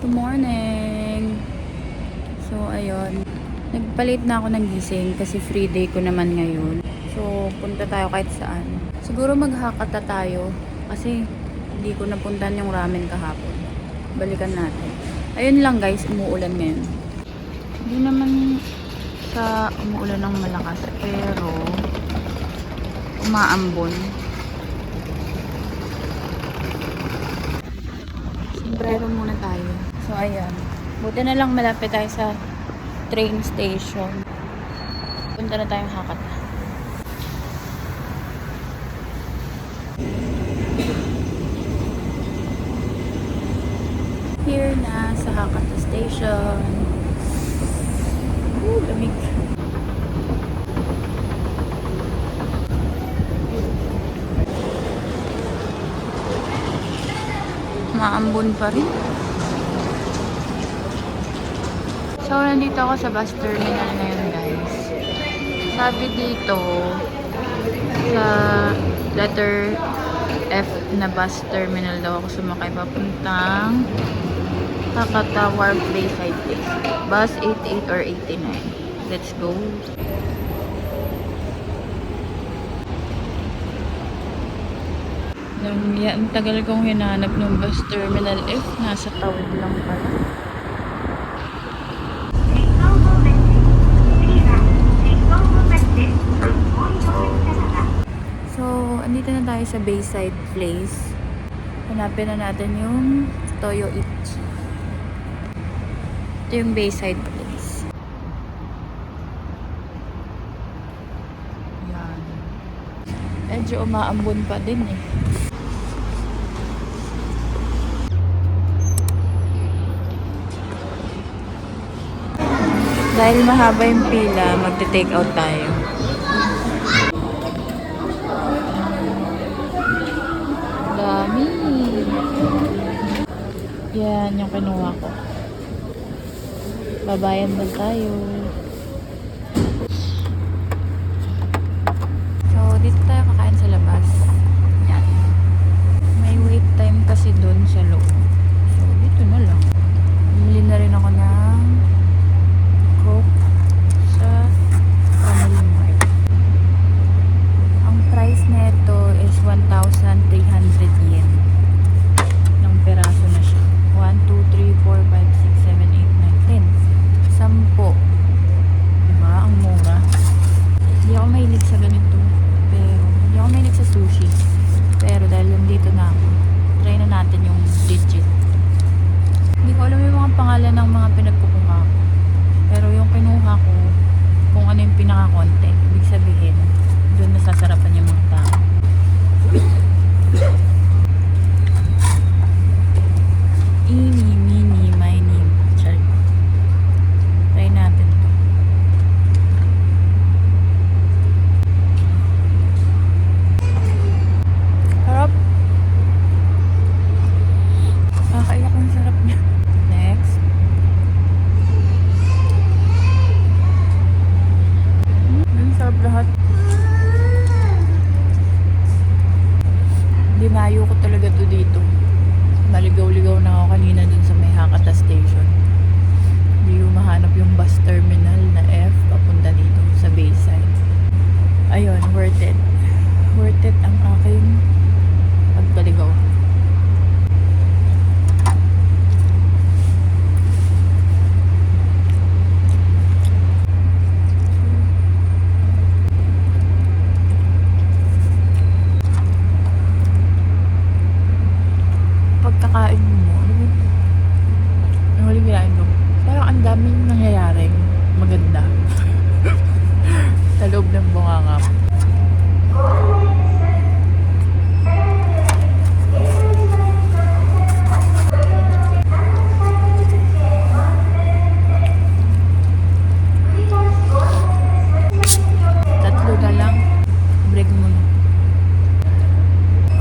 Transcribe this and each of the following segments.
Good morning! So, ayun. Nagpalit na ako ng gising kasi free day ko naman ngayon. So, punta tayo kahit saan. Siguro maghakata tayo kasi hindi ko napuntahan yung ramen kahapon. Balikan natin. Ayun lang guys, umuulan ngayon. Hindi naman sa umuulan ng malakas pero umaambon. Sombrero muna tayo. So, ayan. Buti na lang malapit tayo sa train station. Punta na tayong Hakata. Here na sa Hakata Station. Lamig. Maambon pa rin. So, nandito ako sa bus terminal ngayon, guys. Sabi dito, sa letter F na bus terminal daw ako sumakay papuntang Hakata Wharf Bayside Place. Bus 88 or 89. Let's go. Ang tagal kong hinanap ng bus terminal F. Nasa tawid lang pala. So, andito na tayo sa Bayside Place. Hanapin na natin yung Toyo Ichi. Ito yung Bayside Place. Yan. Medyo umaambon pa din eh. Dahil mahaba yung pila, magte-take out tayo. Dami. Yan yung kinuha ko. Babayan ba tayo? So, dito tayo kakain sa labas. Yan. May wait time kasi dun sa loob. So, dito na lang. Bumili na rin ako ng Coke sa Family Mart. Ang price nito is 1,300 yen. Ng peraso na siya. 1, 2, 3, 4, 5, 6, 7, 8, 9, 10. 10. Diba? Ang mura. Hindi ako mahilig sa ganito. Pero, hindi ako mahilig sa sushi. Pero dahil nandito na ako, try na natin yung legit. Hindi ko alam yung mga pangalan ng mga pinagkukuha ko. Pero yung kinuha ko, kung ano yung pinaka-konti, ibig sabihin, doon nasasarapan yung mga tao. Eeny, meeny, miny, char. Try natin to. Sarap. Nakakaiyak ang sarap niya. Next. Sarap lahat. Dinayo ko talaga to dito. Naligaw-ligaw na ako kanina dun sa may Hakata Station. Hindi ko mahanap yung bus terminal na F papunta dito sa Bayside. Ayun, worth it. Worth it ang aking pagkaligaw. Pagkakain mo, yung huling kinain ko, parang ang daming nangyayaring maganda sa loob ng bunganga. Tatlo na lang. Break muna.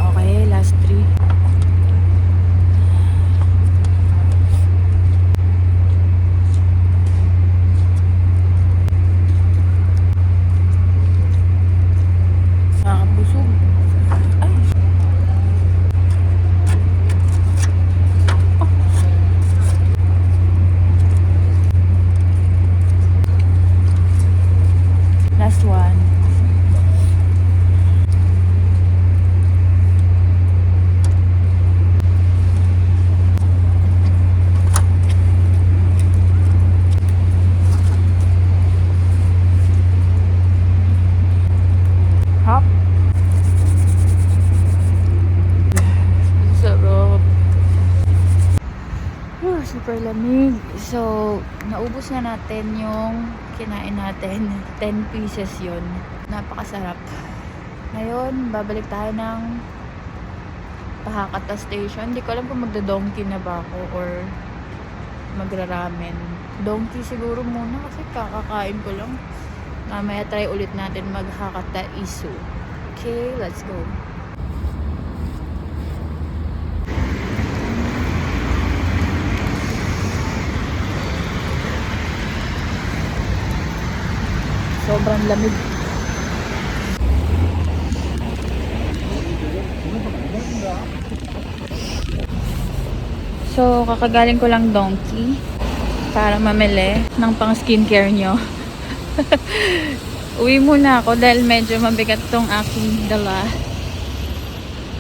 Okay, last 3. super lamig. So, naubos na natin yung kinain natin. 10 pieces yon. Napakasarap. Ngayon, babalik tayo ng Pahakata Station. Hindi ko alam kung magda-donkey na ba ako or magra-ramen. Donkey siguro muna kasi kakakain ko lang. Mamaya try ulit natin mag-Hakata Isu. Okay, let's go. Sobrang lamig. So, kakagaling ko lang donkey para mamili ng pang skincare nyo. Uwi muna ako dahil medyo mabigat tong aking dala.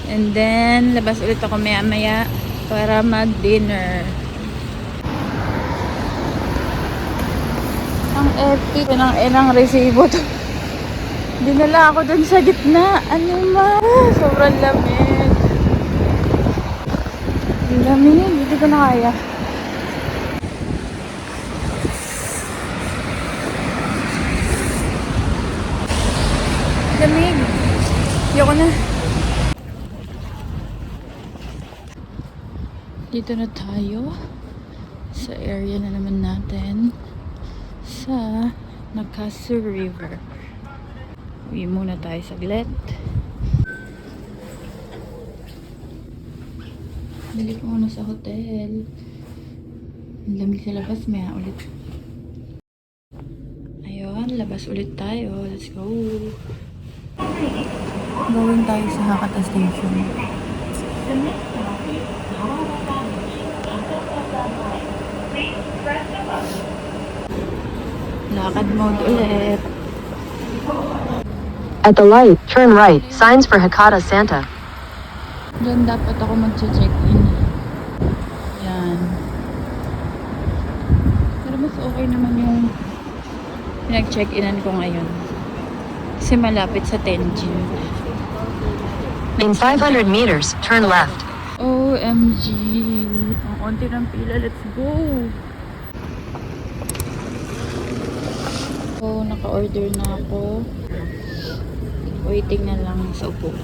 And then, labas ulit ako maya-maya para mag-dinner. Ang epic ng ilang resibo to. Dinala ako dun sa gitna. Ano ma? Sobrang lamig. Ang lamig. Hindi ko na kaya. Lamig. Ayoko na. Dito na tayo. Sa area na naman natin. Sa Nakasu River. Uwi muna tayo saglit. Bili ko muna sa hotel. Ang lamig sa labas. Maya ulit. Ayun, labas ulit tayo. Let's go. Going tayo sa Hakata Station. Lakad mode ulit. At the light, turn right. Signs for Hakata Santa. Diyan dapat ako mag-check-in. Yan. Pero mas okay naman yung pinag-check-inan ko ngayon. Kasi malapit sa Tenjin. In 500 meters, turn left. OMG. Ang konti ng pila. Let's go. So, naka-order na ako. Waiting na lang sa upo.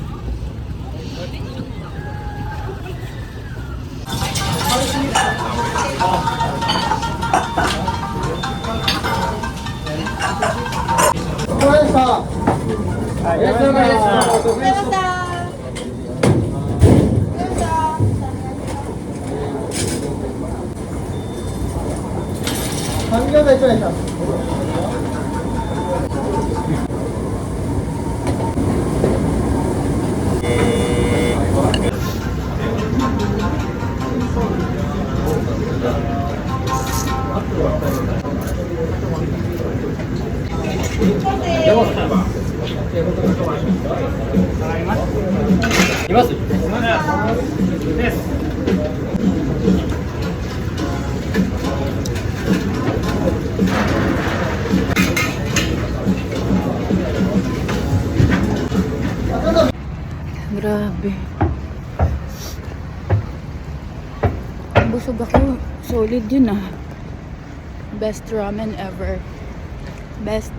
Grabe. Busog ako. Solid yun ah. Best ramen ever. Best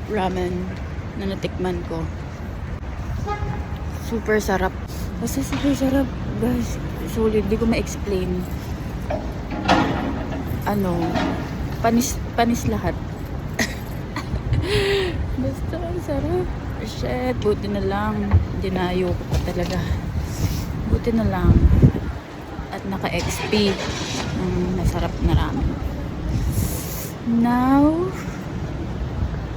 ramen na natikman ko. Super sarap. Basta super sarap. Guys, solid. Di ko ma-explain. Ano, panis lahat. Basta ang sarap. Shit, buti na lang. Dinayo ko pa talaga. Buti na lang. At naka-XP ng masarap na ramen. Now,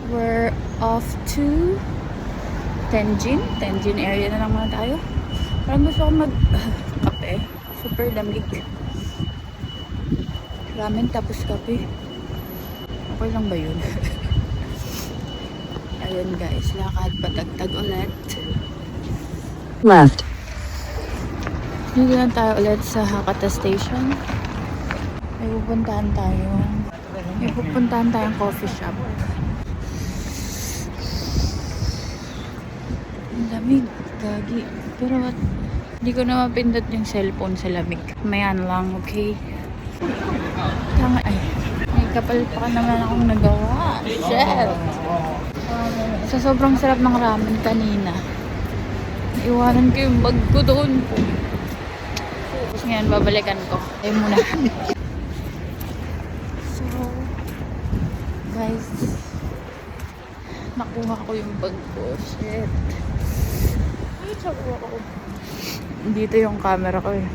we're off to Tenjin. Tenjin area na lang muna tayo. Parang gusto ko mag-kape. Super lamig. Ramen tapos kape. Okay lang ba yun? Ayun guys, lakad patagtag ulit. Left. Dito lang tayo ulit sa Hakata Station. May pupuntahan tayong coffee shop. Ang lamig, gagi. Pero hindi ko na mapindot yung cellphone sa lamig. Mayan lang, okay? Tama ay. May kapal pa naman akong nagawa. Shit! Sa sobrang sarap ng ramen kanina, iwanan ko yung bag ko doon po. Tapos ngayon, babalikan ko. Tayo muna. So, guys, nakuha ko yung bag ko. Shit. Ay, nakuha ko. Dito yung camera ko eh.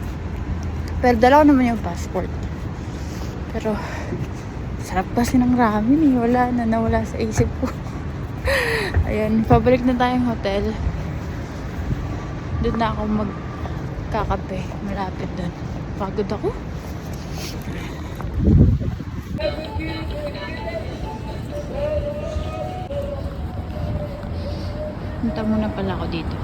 Pero dalawa naman yung passport. Pero, sarap kasi ng ramen eh. Wala na, nawala sa isip ko. Ayan, pabalik na tayong hotel. Doon na ako magkakape. Malapit doon. Pagod ako. Punta muna pala ako dito.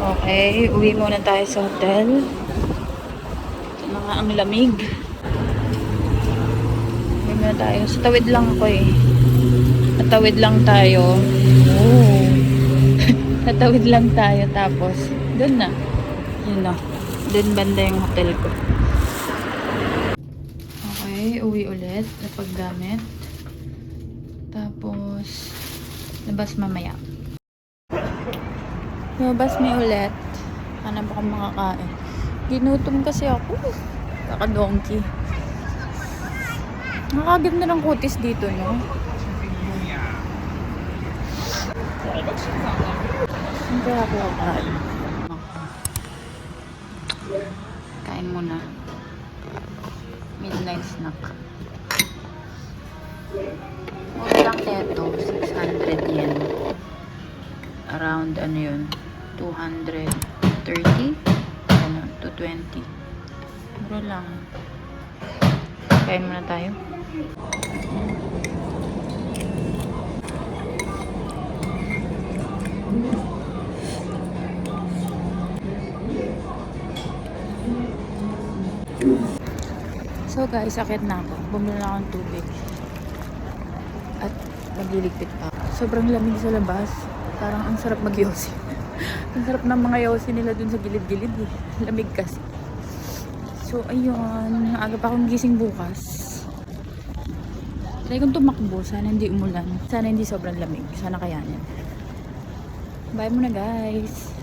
Okay, uwi muna tayo sa hotel. Ito na nga ang lamig. Uwi muna tayo. Sa tawid lang ako eh. Natawid lang tayo. Oh. Natawid lang tayo. Tapos, doon na. Yun na. Doon banda yung hotel ko. Okay, uwi ulit. Napaggamit. Tapos, labas mamaya. Lumabas may ulit. Hanap ako makakain. Ginutom kasi ako. Kaka-donkey. Nakakaganda ng kutis dito, no? Saan kaya ako kain? Kain muna. Midnight snack. Okay lang neto. 600 yen. Around ano yun? 230? Ano? 220. Mura lang. Kain muna tayo. So guys, akit na ako. Bumili na akong tubig. At magliligpit pa. Sobrang lamig sa labas. Parang ang sarap mag-yosi. Ang sarap ng mga yosi nila dun sa gilid-gilid eh. Lamig kasi. So ayun, aga pa akong gising bukas. Try kong tumakbo. Sana hindi umulan. Sana hindi sobrang lamig. Sana kayanin. Bye muna guys.